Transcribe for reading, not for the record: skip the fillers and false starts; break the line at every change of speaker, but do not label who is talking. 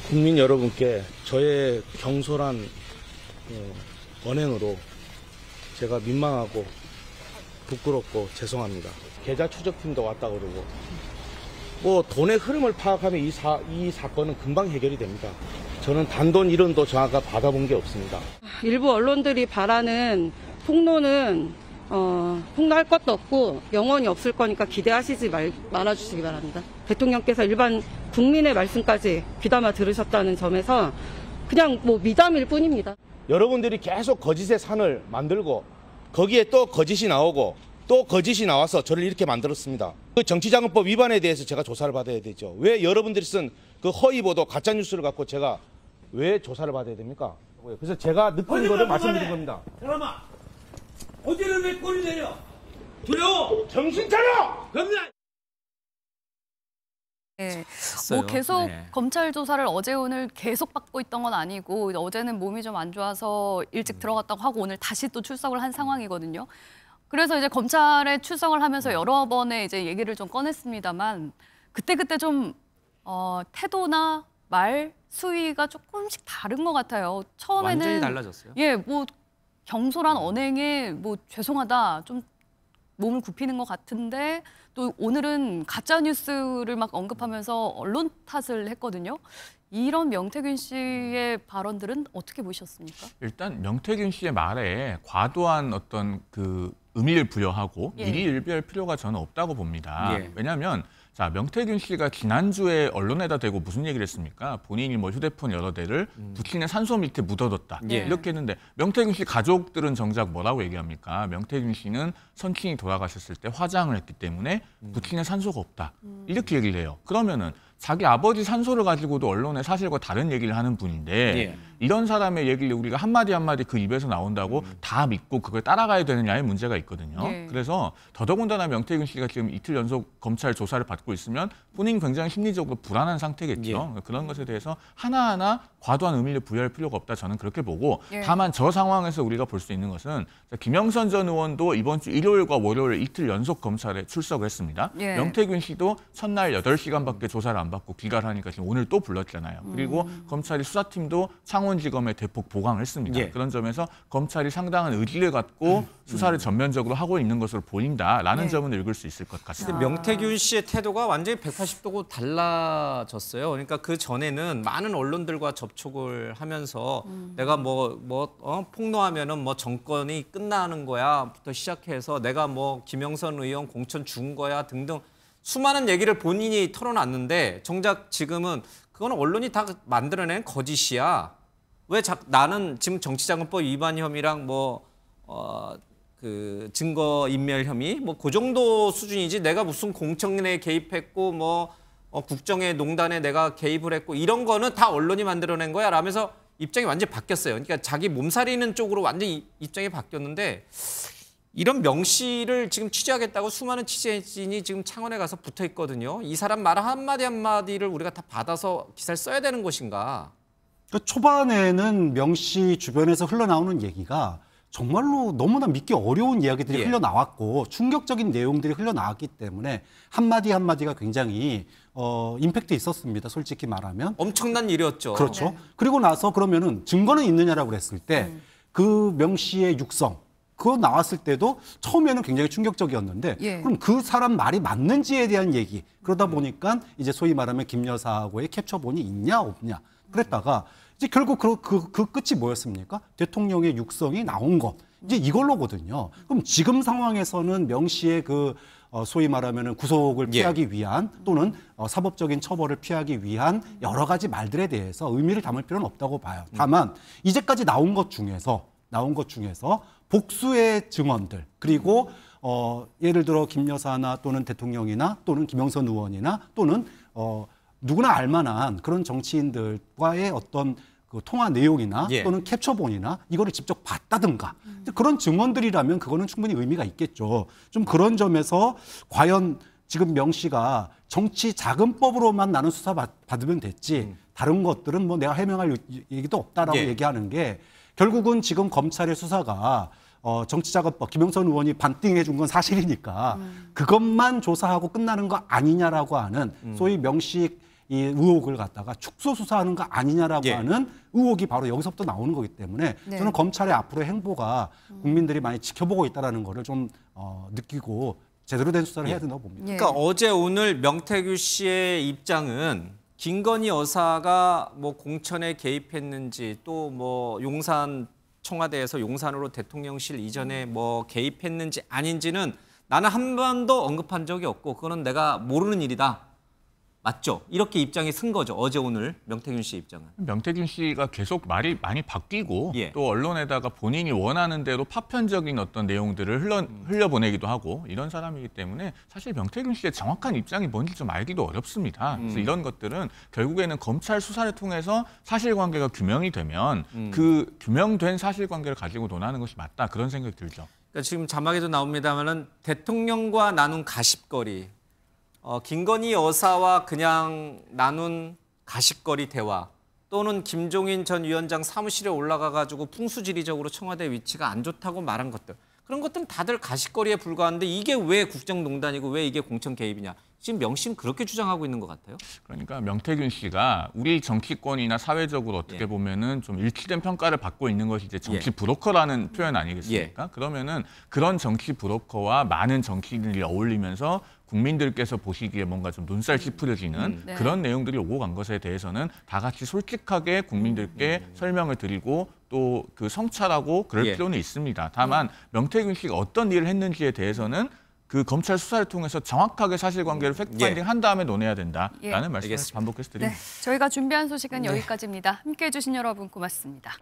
국민 여러분께 저의 경솔한 언행으로 제가 민망하고 부끄럽고 죄송합니다. 계좌 추적팀도 왔다 그러고 뭐 돈의 흐름을 파악하면 이 사건은 금방 해결이 됩니다. 저는 단돈 1원도 저하가 받아본 게 없습니다.
일부 언론들이 바라는 폭로는 폭로할 것도 없고 영원히 없을 거니까 기대하시지 말아주시기 바랍니다. 대통령께서 일반 국민의 말씀까지 귀담아 들으셨다는 점에서 그냥 뭐 미담일 뿐입니다.
여러분들이 계속 거짓의 산을 만들고 거기에 또 거짓이 나오고 또 거짓이 나와서 저를 이렇게 만들었습니다. 그 정치자금법 위반에 대해서 제가 조사를 받아야 되죠. 왜 여러분들이 쓴 그 허위보도 가짜뉴스를 갖고 제가 왜 조사를 받아야 됩니까? 그래서 제가 느낀 거를 말씀드린 겁니다.
사람아, 어디를 왜 꼬리 내려? 두려워!
정신 차려!
겁나!
네, 뭐 계속 검찰 조사를 어제 오늘 계속 받고 있던 건 아니고 어제는 몸이 좀 안 좋아서 일찍 들어갔다고 하고 오늘 다시 또 출석을 한 상황이거든요. 그래서 이제 검찰에 출석을 하면서 여러 번의 이제 얘기를 좀 꺼냈습니다만 그때 좀 태도나 말 수위가 조금씩 다른 것 같아요. 처음에는
완전히 달라졌어요.
예, 뭐 경솔한 언행에 뭐 죄송하다 좀 몸을 굽히는 것 같은데 또 오늘은 가짜 뉴스를 막 언급하면서 언론 탓을 했거든요. 이런 명태균 씨의 발언들은 어떻게 보셨습니까?
일단 명태균 씨의 말에 과도한 어떤 그 의미를 부여하고 일희일비할 필요가 저는 없다고 봅니다. 왜냐하면 자, 명태균 씨가 지난주에 언론에다 대고 무슨 얘기를 했습니까? 본인이 뭐 휴대폰 여러 대를 부친의 산소 밑에 묻어뒀다. 이렇게 했는데 명태균 씨 가족들은 정작 뭐라고 얘기합니까? 명태균 씨는 선친이 돌아가셨을 때 화장을 했기 때문에 부친의 산소가 없다. 이렇게 얘기를 해요. 그러면은 자기 아버지 산소를 가지고도 언론에 사실과 다른 얘기를 하는 분인데 이런 사람의 얘기를 우리가 한마디 한마디 그 입에서 나온다고 다 믿고 그걸 따라가야 되느냐의 문제가 있거든요. 그래서 더더군다나 명태균 씨가 지금 이틀 연속 검찰 조사를 받고 있으면 본인이 굉장히 심리적으로 불안한 상태겠죠. 그런 것에 대해서 하나하나 과도한 의미를 부여할 필요가 없다. 저는 그렇게 보고 다만 저 상황에서 우리가 볼 수 있는 것은 김영선 전 의원도 이번 주 일요일과 월요일 이틀 연속 검찰에 출석을 했습니다. 명태균 씨도 첫날 8시간밖에 조사를 안 받고 귀가를 하니까 지금 오늘 또 불렀잖아요. 그리고 검찰이 수사팀도 창원지검에 대폭 보강을 했습니다. 그런 점에서 검찰이 상당한 의지를 갖고 수사를 전면적으로 하고 있는 것으로 보인다라는 점은 읽을 수 있을 것 같습니다.
명태균 씨의 태도가 완전히 180도 달라졌어요. 그러니까 그 전에는 많은 언론들과 접촉을 하면서 내가 폭로하면은 뭐 정권이 끝나는 거야부터 시작해서 내가 뭐 김영선 의원 공천 준 거야 등등 수많은 얘기를 본인이 털어놨는데 정작 지금은 그거는 언론이 다 만들어낸 거짓이야. 왜 나는 지금 정치자금법 위반 혐의랑 그 증거인멸 혐의 그 정도 수준이지 내가 무슨 공청회에 개입했고 국정의 농단에 내가 개입을 했고 이런 거는 다 언론이 만들어낸 거야 라면서 입장이 완전히 바뀌었어요. 그러니까 자기 몸살이는 쪽으로 완전히 입장이 바뀌었는데 이런 명 씨를 지금 취재하겠다고 수많은 취재진이 지금 창원에 가서 붙어 있거든요. 이 사람 말 한마디 한마디를 우리가 다 받아서 기사를 써야 되는 것인가?
초반에는 명 씨 주변에서 흘러나오는 얘기가 정말로 너무나 믿기 어려운 이야기들이 흘러나왔고 충격적인 내용들이 흘러나왔기 때문에 한마디 한마디가 굉장히 임팩트 있었습니다. 솔직히 말하면.
엄청난 일이었죠.
그렇죠. 그리고 나서 그러면은 증거는 있느냐라고 그랬을 때 그 명 씨의 육성 그거 나왔을 때도 처음에는 굉장히 충격적이었는데 그럼 그 사람 말이 맞는지에 대한 얘기 그러다 보니까 이제 소위 말하면 김 여사하고의 캡처본이 있냐 없냐 그랬다가 이제 결국 그 끝이 뭐였습니까? 대통령의 육성이 나온 것. 이제 이걸로거든요. 그럼 지금 상황에서는 명 씨의 소위 말하면 구속을 피하기 위한 또는 사법적인 처벌을 피하기 위한 여러 가지 말들에 대해서 의미를 담을 필요는 없다고 봐요. 다만 이제까지 나온 것 중에서 복수의 증언들 그리고 예를 들어 김 여사나 또는 대통령이나 또는 김영선 의원이나 또는 누구나 알만한 그런 정치인들과의 어떤 그 통화 내용이나 또는 캡처본이나 이거를 직접 봤다든가 그런 증언들이라면 그거는 충분히 의미가 있겠죠. 좀 그런 점에서 과연 지금 명 씨가 정치자금법으로만 나는 수사 받으면 됐지 다른 것들은 뭐 내가 해명할 얘기도 없다라고 얘기하는 게 결국은 지금 검찰의 수사가 정치자금법 김영선 의원이 반띵해 준 건 사실이니까 그것만 조사하고 끝나는 거 아니냐라고 하는 소위 명 씨의 이 의혹을 갖다가 축소 수사하는 거 아니냐라고
예.
하는 의혹이 바로 여기서부터 나오는 거기 때문에
네.
저는 검찰의 앞으로의 행보가 국민들이 많이 지켜보고 있다는 거를 좀 느끼고 제대로 된 수사를 해야 된다고 봅니다.
예.
그러니까 어제 오늘 명태규 씨의 입장은 김건희 여사가 뭐 공천에 개입했는지 또 뭐 용산 청와대에서 용산으로 대통령실 이전에 뭐 개입했는지 아닌지는 나는 한 번도 언급한 적이 없고 그거는 내가 모르는 일이다. 맞죠? 이렇게 입장이 쓴 거죠. 어제 오늘 명태균 씨 입장은.
명태균 씨가 계속 말이 많이 바뀌고
예.
또 언론에다가 본인이 원하는 대로 파편적인 어떤 내용들을 흘려보내기도 하고 이런 사람이기 때문에 사실 명태균 씨의 정확한 입장이 뭔지 좀 알기도 어렵습니다. 그래서 이런 것들은 결국에는 검찰 수사를 통해서 사실관계가 규명이 되면 그 규명된 사실관계를 가지고 논하는 것이 맞다. 그런 생각이 들죠.
그러니까 지금 자막에도 나옵니다만은 대통령과 나눈 가십거리. 김건희 여사와 그냥 나눈 가십거리 대화 또는 김종인 전 위원장 사무실에 올라가가지고 풍수지리적으로 청와대 위치가 안 좋다고 말한 것들 그런 것들은 다들 가십거리에 불과한데 이게 왜 국정농단이고 왜 이게 공천 개입이냐 지금 명심 그렇게 주장하고 있는 것 같아요.
그러니까 명태균 씨가 우리 정치권이나 사회적으로 어떻게 보면은 좀 일치된 평가를 받고 있는 것이 이제 정치 브로커라는 표현 아니겠습니까? 그러면은 그런 정치 브로커와 많은 정치인들이 어울리면서 국민들께서 보시기에 뭔가 좀 눈살 찌푸려지는
네.
그런 내용들이 오고 간 것에 대해서는 다 같이 솔직하게 국민들께 설명을 드리고 또 그 성찰하고 그럴 필요는 있습니다. 다만 명태균 씨가 어떤 일을 했는지에 대해서는 그 검찰 수사를 통해서 정확하게 사실관계를 팩트파인딩 한 다음에 논해야 된다라는 말씀을 반복해서 드립니다.
네, 저희가 준비한 소식은 여기까지입니다. 함께해 주신 여러분 고맙습니다.